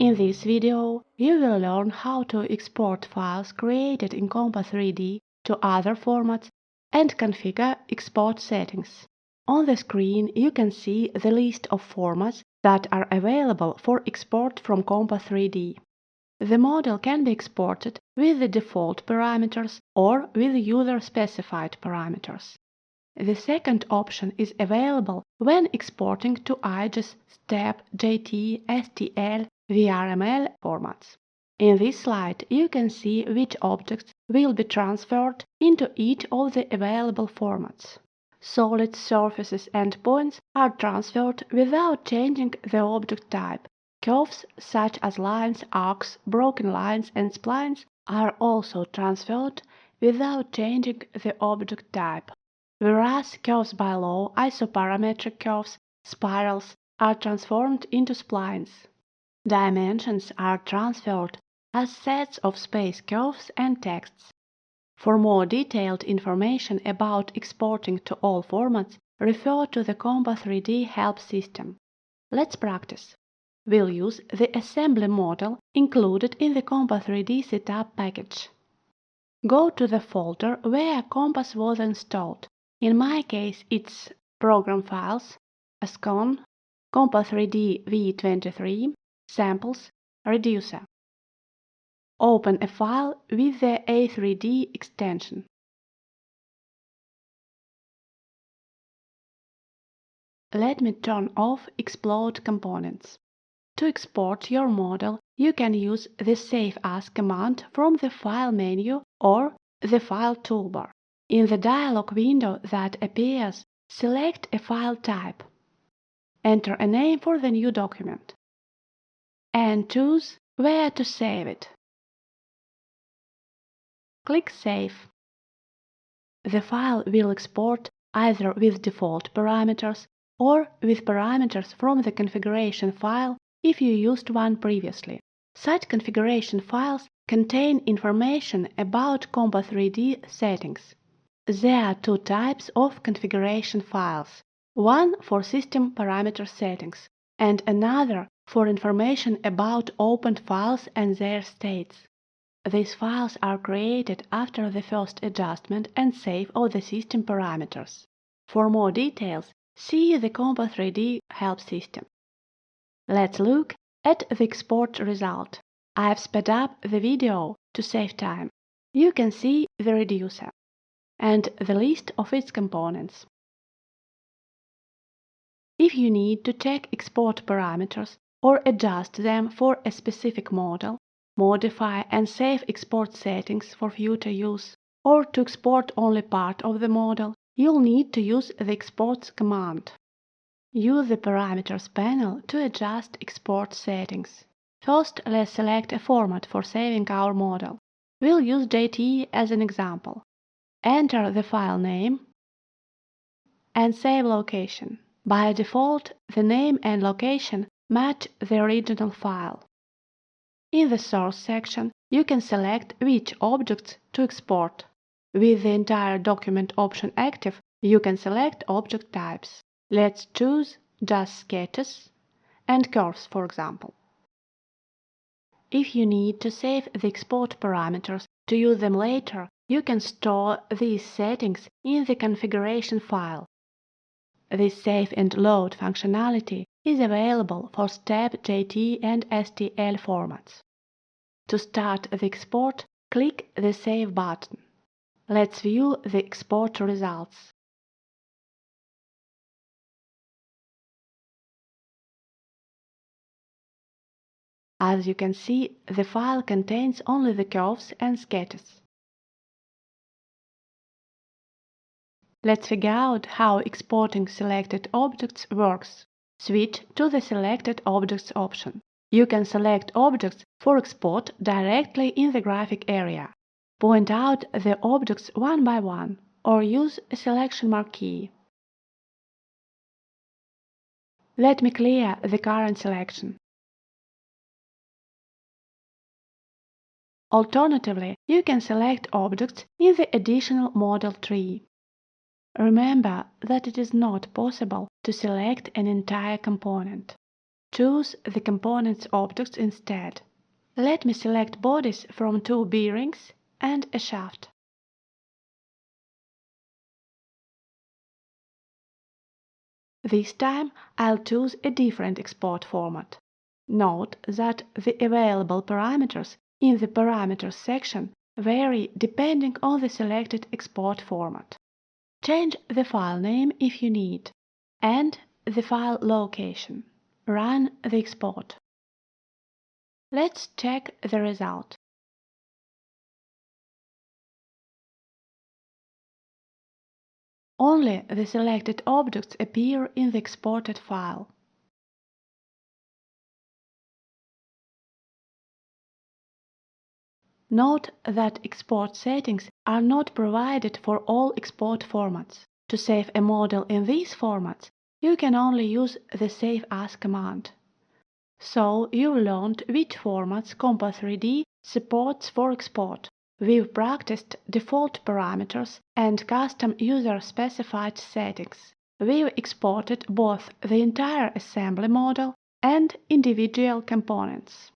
In this video, you will learn how to export files created in KOMPAS-3D to other formats and configure export settings. On the screen, you can see the list of formats that are available for export from KOMPAS-3D. The model can be exported with the default parameters or with user-specified parameters. The second option is available when exporting to iges, STEP, JT, STL, vrml formats. In this slide, you can see which objects will be transferred into each of the available formats. Solid surfaces and points are transferred without changing the object type. Curves such as lines, arcs, broken lines and splines are also transferred without changing the object type. Whereas curves below, isoparametric curves, spirals, are transformed into splines. Dimensions are transferred as sets of space curves and texts. For more detailed information about exporting to all formats, refer to the KOMPAS-3D help system. Let's practice. We'll use the assembly model included in the KOMPAS-3D setup package. Go to the folder where Kompas was installed. In my case, it's Program Files, Ascon, KOMPAS-3D V23, Samples, Reducer. Open a file with the A3D extension. Let me turn off Explode Components. To export your model, you can use the Save As command from the File menu or the File toolbar. In the dialog window that appears, select a file type. Enter a name for the new document and choose where to save it. Click Save. The file will export either with default parameters or with parameters from the configuration file if you used one previously. Such configuration files contain information about KOMPAS-3D settings. There are two types of configuration files, one for system parameter settings and another for information about opened files and their states. These files are created after the first adjustment and save of the system parameters. For more details, see the KOMPAS-3D help system. Let's look at the export result. I've sped up the video to save time. You can see the reducer and the list of its components. If you need to check export parameters or adjust them for a specific model, modify and save export settings for future use, or to export only part of the model, you'll need to use the Exports command. Use the Parameters panel to adjust export settings. First, let's select a format for saving our model. We'll use JT as an example. Enter the file name and save location. By default, the name and location match the original file. In the Source section, you can select which objects to export. With the entire document option active, you can select object types. Let's choose just sketches and curves, for example. If you need to save the export parameters to use them later, you can store these settings in the configuration file. This save and load functionality is available for STEP, JT and STL formats. To start the export, click the Save button. Let's view the export results. As you can see, the file contains only the curves and sketches. Let's figure out how exporting selected objects works. Switch to the Selected Objects option. You can select objects for export directly in the graphic area. Point out the objects one by one, or use a selection marquee. Let me clear the current selection. Alternatively, you can select objects in the additional model tree. Remember that it is not possible to select an entire component. choose the components objects instead. Let me select bodies from 2 bearings and a shaft. This time I'll choose a different export format. Note that the available parameters in the Parameters section vary depending on the selected export format. Change the file name if you need, and the file location. Run the export. Let's check the result. Only the selected objects appear in the exported file. Note that export settings are not provided for all export formats. To save a model in these formats, you can only use the Save As command. So you learned which formats KOMPAS-3D supports for export. We've practiced default parameters and custom user-specified settings. We've exported both the entire assembly model and individual components.